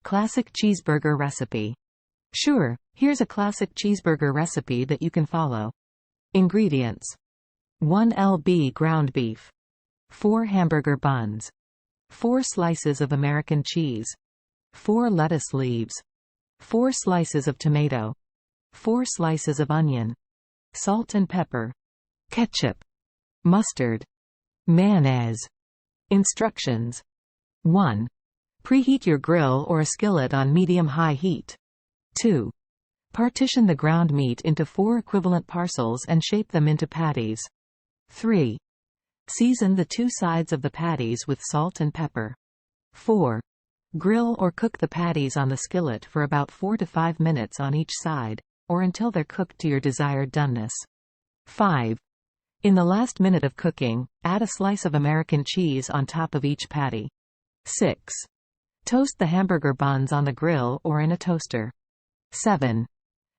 Classic cheeseburger recipe. Sure, here's a classic cheeseburger recipe that you can follow. Ingredients: 1 lb ground beef, 4 hamburger buns, 4 slices of American cheese, 4 lettuce leaves, 4 slices of tomato, 4 slices of onion, salt and pepper, ketchup, mustard, mayonnaise. Instructions: 1. Preheat your grill or a skillet on medium-high heat. 2. Partition the ground meat into 4 equivalent parcels and shape them into patties. 3. Season the 2 sides of the patties with salt and pepper. 4. Grill or cook the patties on the skillet for about 4 to 5 minutes on each side, or until they're cooked to your desired doneness. 5. In the last minute of cooking, add a slice of American cheese on top of each patty. 6. Toast the hamburger buns on the grill or in a toaster. 7.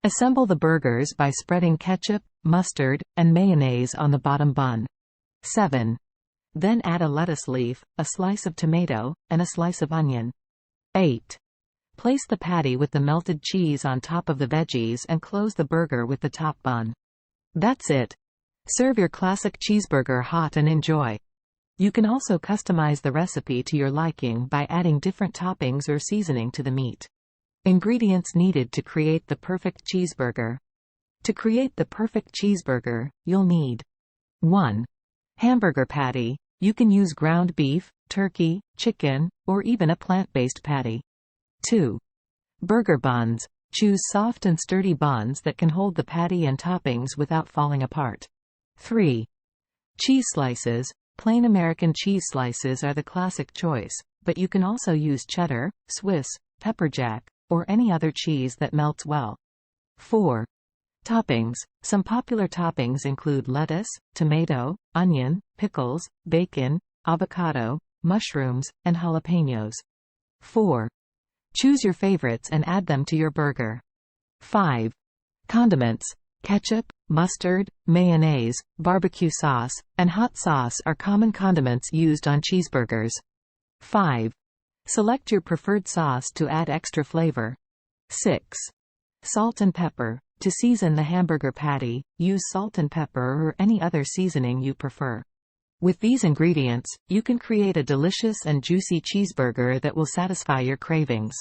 Assemble the burgers by spreading ketchup, mustard, and mayonnaise on the bottom bun. 7. Then add a lettuce leaf, a slice of tomato, and a slice of onion. 8. Place the patty with the melted cheese on top of the veggies and close the burger with the top bun. That's it. Serve your classic cheeseburger hot and enjoy. You can also customize the recipe to your liking by adding different toppings or seasoning to the meat. Ingredients needed to create the perfect cheeseburger. To create the perfect cheeseburger, you'll need 1. Hamburger patty. You can use ground beef, turkey, chicken, or even a plant-based patty. 2. Burger buns. Choose soft and sturdy buns that can hold the patty and toppings without falling apart. 3. Cheese slices. Plain American cheese slices are the classic choice, but you can also use cheddar, Swiss, pepperjack, or any other cheese that melts well. 4. Toppings. Some popular toppings include lettuce, tomato, onion, pickles, bacon, avocado, mushrooms, and jalapenos. 4. Choose your favorites and add them to your burger. 5. Condiments. Ketchup, mustard, mayonnaise, barbecue sauce, and hot sauce are common condiments used on cheeseburgers. 5. Select your preferred sauce to add extra flavor. 6. Salt and pepper. To season the hamburger patty, use salt and pepper or any other seasoning you prefer. With these ingredients, you can create a delicious and juicy cheeseburger that will satisfy your cravings.